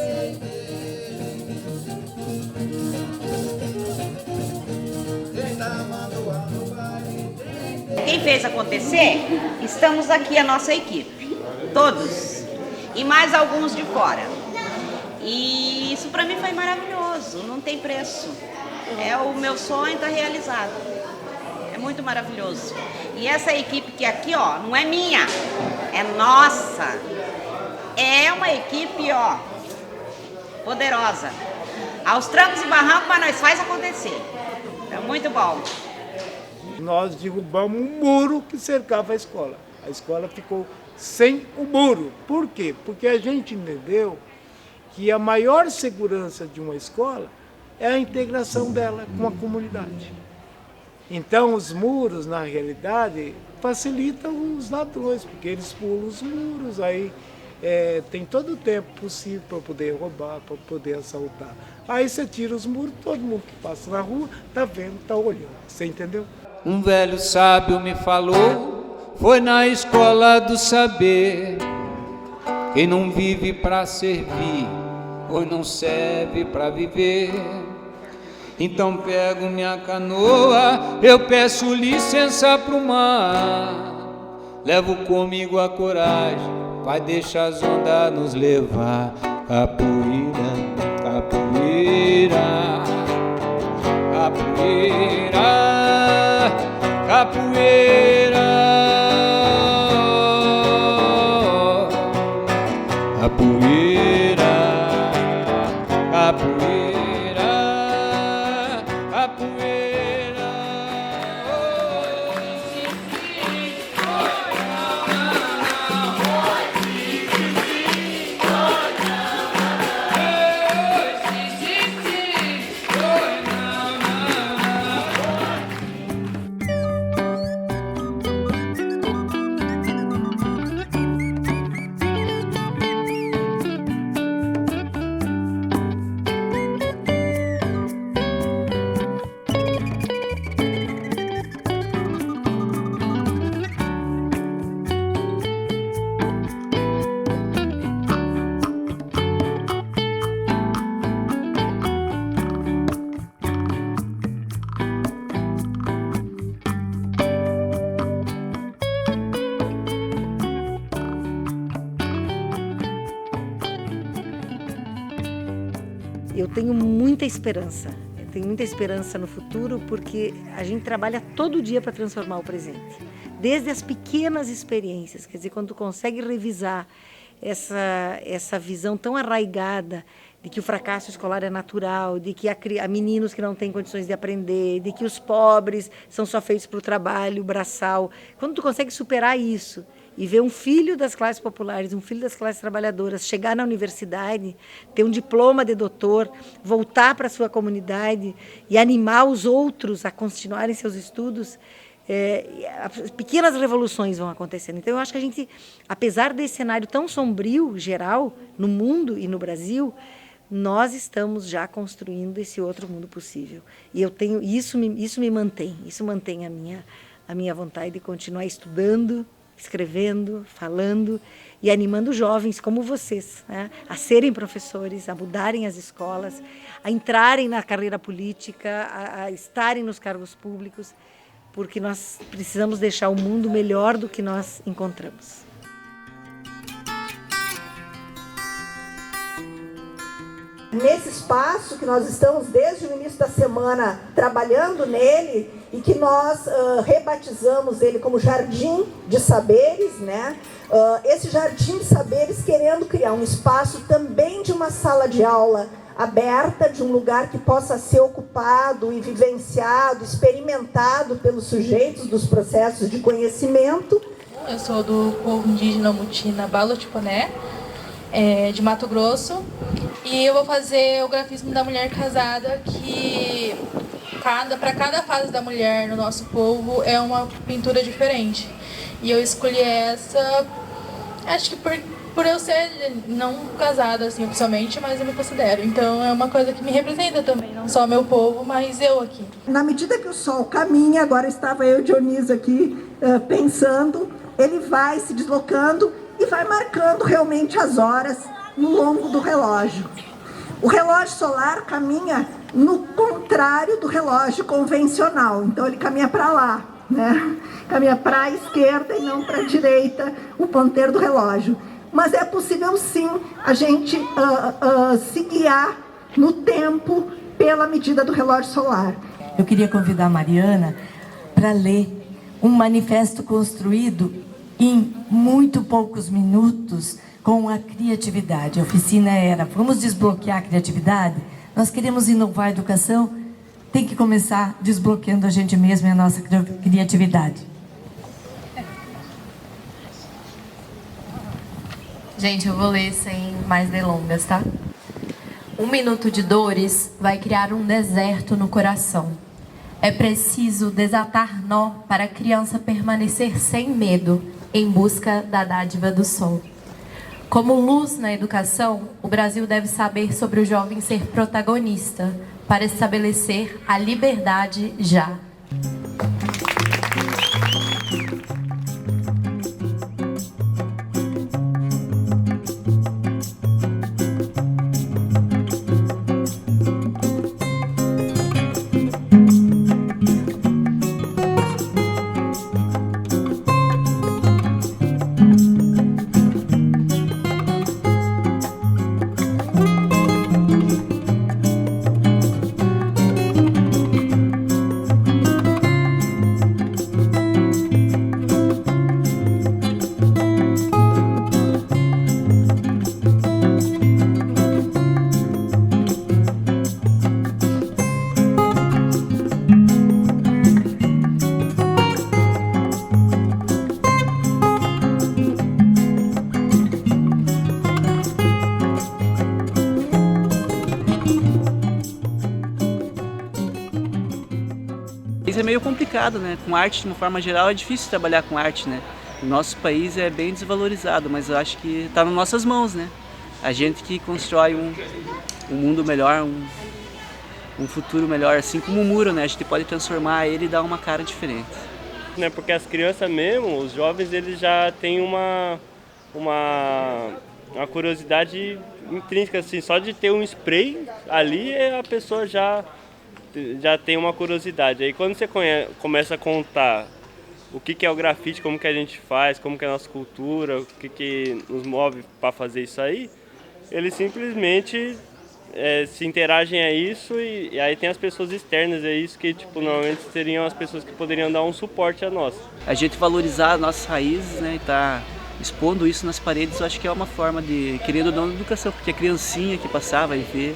Quem fez acontecer, estamos aqui, a nossa equipe, todos, e mais alguns de fora. E isso para mim foi maravilhoso, não tem preço. É o meu sonho está realizado. É muito maravilhoso. E essa equipe que aqui, ó, não é minha, é nossa. É uma equipe, ó, poderosa. Aos trancos e barrancos, mas nós faz acontecer. É muito bom. Nós derrubamos um muro que cercava a escola. A escola ficou sem o muro. Por quê? Porque a gente entendeu que a maior segurança de uma escola é a integração dela com a comunidade. Então, os muros, na realidade, facilitam os ladrões, porque eles pulam os muros, aí tem todo o tempo possível para poder roubar, para poder assaltar. Aí você tira os muros, todo mundo que passa na rua está vendo, está olhando. Você entendeu? Um velho sábio me falou, foi na escola do saber. Quem não vive para servir, ou não serve para viver. Então pego minha canoa, eu peço licença pro mar. Levo comigo a coragem, vai deixar as ondas nos levar. Capoeira, capoeira, capoeira, capoeira, capoeira, capoeira, capoeira. Eu tenho muita esperança. Eu tenho muita esperança no futuro porque a gente trabalha todo dia para transformar o presente. Desde as pequenas experiências, quer dizer, quando tu consegue revisar essa visão tão arraigada de que o fracasso escolar é natural, de que há meninos que não têm condições de aprender, de que os pobres são só feitos para o trabalho braçal. Quando tu consegue superar isso e ver um filho das classes populares, um filho das classes trabalhadoras chegar na universidade, ter um diploma de doutor, voltar para a sua comunidade e animar os outros a continuarem seus estudos, pequenas revoluções vão acontecendo. Então, eu acho que a gente, apesar desse cenário tão sombrio, geral, no mundo e no Brasil, nós estamos já construindo esse outro mundo possível. E eu tenho isso me mantém a minha vontade de continuar estudando, escrevendo, falando e animando jovens como vocês, né, a serem professores, a mudarem as escolas, a entrarem na carreira política, a estarem nos cargos públicos, porque nós precisamos deixar o mundo melhor do que nós encontramos. Nesse espaço que nós estamos desde o início da semana trabalhando nele e que nós rebatizamos ele como Jardim de Saberes, né? Esse Jardim de Saberes querendo criar um espaço também de uma sala de aula aberta, de um lugar que possa ser ocupado e vivenciado, experimentado pelos sujeitos dos processos de conhecimento. Eu sou do povo indígena Mutina Balotiponé, de Mato Grosso, e eu vou fazer o grafismo da mulher casada, que Para cada fase da mulher no nosso povo é uma pintura diferente. E eu escolhi essa, acho que por eu ser não casada assim oficialmente, mas eu me considero. Então é uma coisa que me representa também, não só meu povo, mas eu aqui. Na medida que o sol caminha, agora estava eu e Dionísio aqui pensando, ele vai se deslocando e vai marcando realmente as horas no longo do relógio. O relógio solar caminha no contrário do relógio convencional, então ele caminha para lá, né? Caminha para a esquerda e não para a direita, o ponteiro do relógio. Mas é possível sim a gente se guiar no tempo pela medida do relógio solar. Eu queria convidar a Mariana para ler um manifesto construído em muito poucos minutos com a criatividade. A oficina era: vamos desbloquear a criatividade? Nós queremos inovar a educação, tem que começar desbloqueando a gente mesmo e a nossa criatividade. Gente, eu vou ler sem mais delongas, tá? 1 minuto de dores vai criar um deserto no coração. É preciso desatar nó para a criança permanecer sem medo, em busca da dádiva do sol. Como luz na educação, o Brasil deve saber sobre o jovem ser protagonista, para estabelecer a liberdade já. Isso é meio complicado, né? Com arte, de uma forma geral, é difícil trabalhar com arte, né? O nosso país é bem desvalorizado, mas eu acho que está nas nossas mãos, né? A gente que constrói um mundo melhor, um futuro melhor, assim como o muro, né? A gente pode transformar ele e dar uma cara diferente. Né? Porque as crianças mesmo, os jovens, eles já têm uma curiosidade intrínseca, assim, só de ter um spray ali, a pessoa já tem uma curiosidade. Aí quando você começa a contar o que é o grafite, como que a gente faz, como que é a nossa cultura, o que nos move para fazer isso aí, eles simplesmente se interagem a isso e aí tem as pessoas externas, é isso que tipo, normalmente seriam as pessoas que poderiam dar um suporte a nós. A gente valorizar as nossas raízes, né, e tá expondo isso nas paredes, eu acho que é uma forma de, querendo ou não, de educação, porque a criancinha que passar vai ver,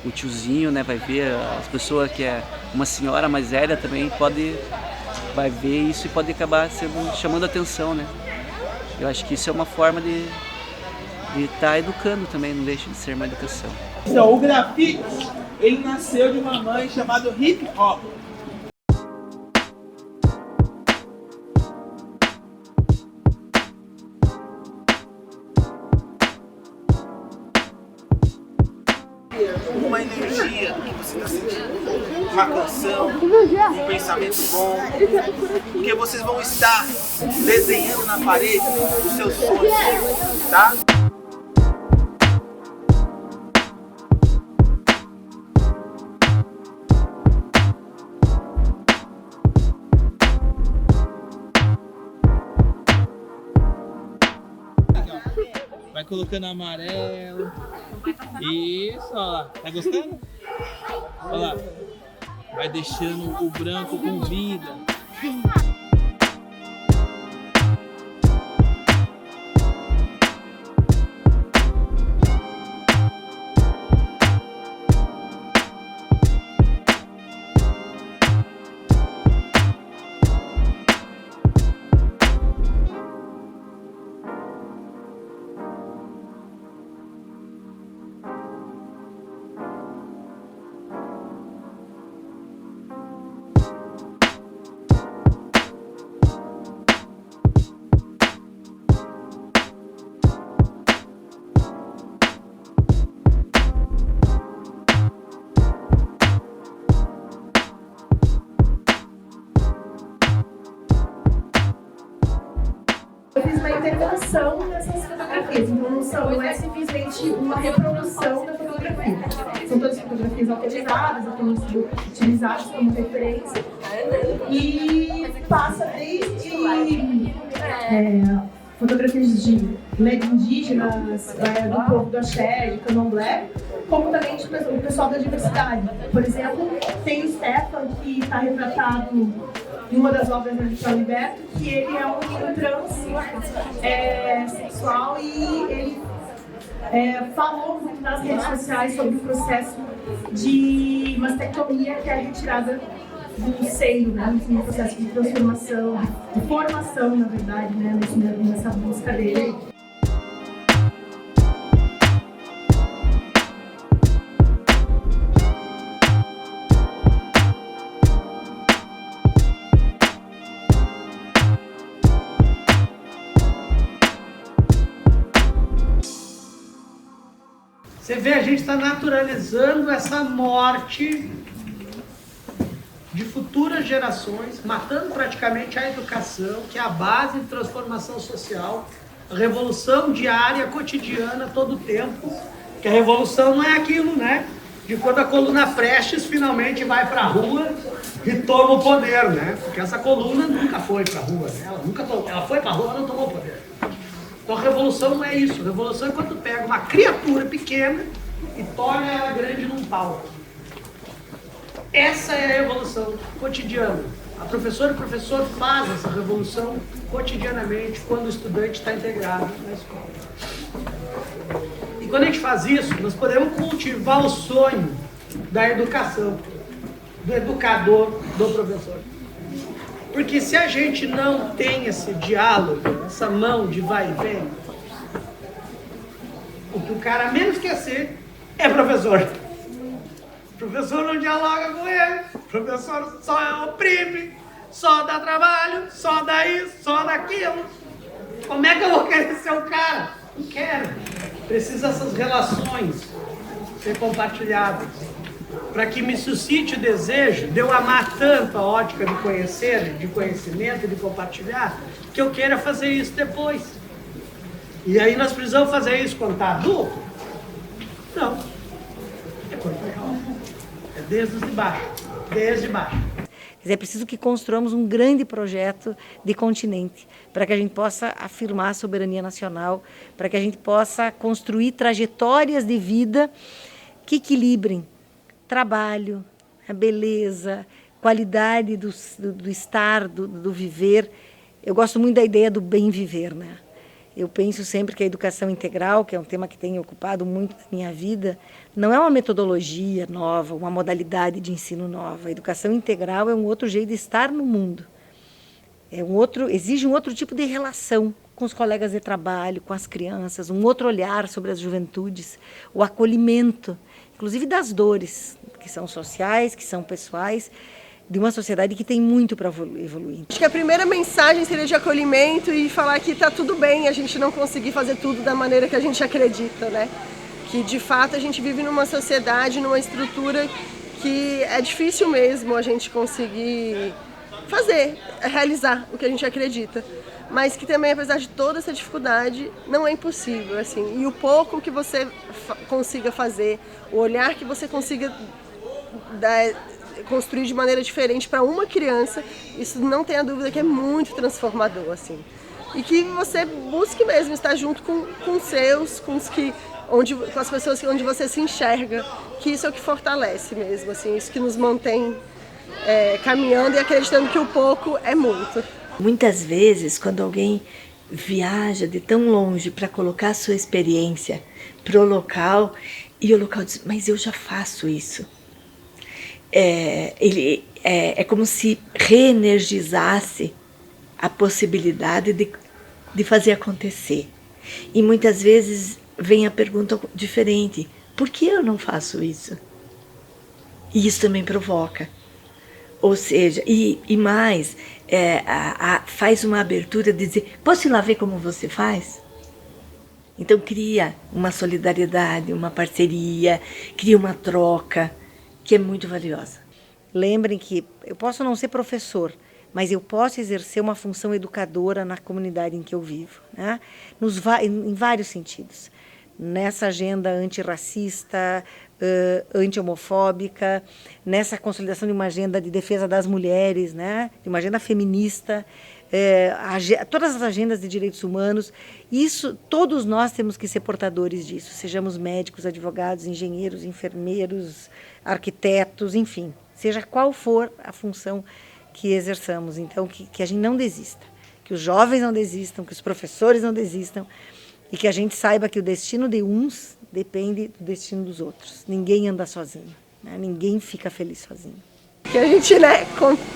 o tiozinho, né, vai ver, as pessoas que é uma senhora mais velha também vai ver isso e pode acabar chamando atenção, né. Eu acho que isso é uma forma de estar educando também, não deixa de ser uma educação. Então, o grafite, ele nasceu de uma mãe chamada hip hop. Uma energia que você está sentindo, uma canção, um pensamento bom, porque vocês vão estar desenhando na parede os seus sonhos, tá? Vai colocando amarelo. Isso, olha lá. Tá gostando? Olha lá. Vai deixando o branco com vida. uma intervenção nessas fotografias. Então não é simplesmente uma reprodução da fotografia. São todas fotografias autorizadas, estão sendo utilizadas como referência. E passa desde fotografias de indígenas, do povo do axé, do candomblé, como também o pessoal da diversidade. Por exemplo, tem o Stefan, que está retratado em uma das obras da Rachel Liberto, que ele é um menino trans sexual e ele falou muito nas redes sociais sobre o processo de mastectomia, que é a retirada do seio, né, no processo de transformação, de formação, na verdade, né, nessa busca dele. Você vê, a gente está naturalizando essa morte de futuras gerações, matando praticamente a educação, que é a base de transformação social, a revolução diária, cotidiana, todo o tempo, que a revolução não é aquilo, né? De quando a coluna Prestes finalmente vai para a rua e toma o poder, né? Porque essa coluna nunca foi para a rua, né? Ela foi para a rua, não tomou o poder. Então a revolução não é isso. A revolução é quando tu pega uma criatura pequena e torna ela grande num palco. Essa é a revolução cotidiana. A professora e o professor faz essa revolução cotidianamente quando o estudante está integrado na escola. E quando a gente faz isso, nós podemos cultivar o sonho da educação, do educador, do professor. Porque se a gente não tem esse diálogo, essa mão de vai e vem, o que o cara menos quer ser é professor. O professor não dialoga com ele, o professor só oprime, só dá trabalho, só dá isso, só dá aquilo. Como é que eu vou querer ser o cara? Não quero. Precisa essas relações ser compartilhadas, para que me suscite o desejo de eu amar tanto a ótica de conhecer, de conhecimento, de compartilhar, que eu queira fazer isso depois. E aí nós precisamos fazer isso quando está adulto? Não. É quando é jovem. É desde baixo. Desde baixo. Quer dizer, é preciso que construamos um grande projeto de continente, para que a gente possa afirmar a soberania nacional, para que a gente possa construir trajetórias de vida que equilibrem trabalho, a beleza, qualidade do estar, do viver. Eu gosto muito da ideia do bem viver, né? Eu penso sempre que a educação integral, que é um tema que tem ocupado muito da minha vida, não é uma metodologia nova, uma modalidade de ensino nova. A educação integral é um outro jeito de estar no mundo. Exige um outro tipo de relação com os colegas de trabalho, com as crianças, um outro olhar sobre as juventudes, o acolhimento, inclusive das dores, que são sociais, que são pessoais, de uma sociedade que tem muito para evoluir. Acho que a primeira mensagem seria de acolhimento e falar que está tudo bem a gente não conseguir fazer tudo da maneira que a gente acredita, né? Que de fato a gente vive numa sociedade, numa estrutura que é difícil mesmo a gente conseguir realizar o que a gente acredita. Mas que também, apesar de toda essa dificuldade, não é impossível, assim. E o pouco que você consiga fazer, o olhar que você consiga construir de maneira diferente para uma criança, isso não tenha dúvida que é muito transformador, assim. E que você busque mesmo estar junto com os seus, com as pessoas onde você se enxerga, que isso é o que fortalece mesmo, assim, isso que nos mantém caminhando e acreditando que o pouco é muito. Muitas vezes, quando alguém viaja de tão longe para colocar a sua experiência para o local, e o local diz, mas eu já faço isso. É como se reenergizasse a possibilidade de fazer acontecer. E muitas vezes vem a pergunta diferente, por que eu não faço isso? E isso também provoca. Ou seja, e mais, faz uma abertura de dizer, posso ir lá ver como você faz? Então cria uma solidariedade, uma parceria, cria uma troca, que é muito valiosa. Lembrem que eu posso não ser professor, mas eu posso exercer uma função educadora na comunidade em que eu vivo, né? Em vários sentidos. Nessa agenda antirracista, anti-homofóbica, nessa consolidação de uma agenda de defesa das mulheres, né? De uma agenda feminista, todas as agendas de direitos humanos, isso, todos nós temos que ser portadores disso, sejamos médicos, advogados, engenheiros, enfermeiros, arquitetos, enfim, seja qual for a função que exerçamos. Então, que a gente não desista, que os jovens não desistam, que os professores não desistam, e que a gente saiba que o destino de uns depende do destino dos outros. Ninguém anda sozinho, né? Ninguém fica feliz sozinho. Que a gente, né,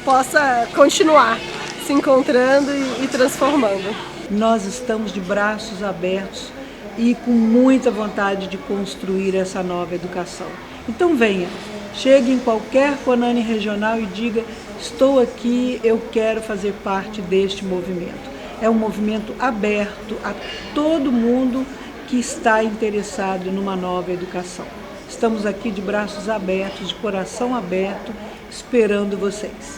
possa continuar se encontrando e transformando. Nós estamos de braços abertos e com muita vontade de construir essa nova educação. Então venha, chegue em qualquer CONANE regional e diga: estou aqui, eu quero fazer parte deste movimento. É um movimento aberto a todo mundo que está interessado numa nova educação. Estamos aqui de braços abertos, de coração aberto, esperando vocês.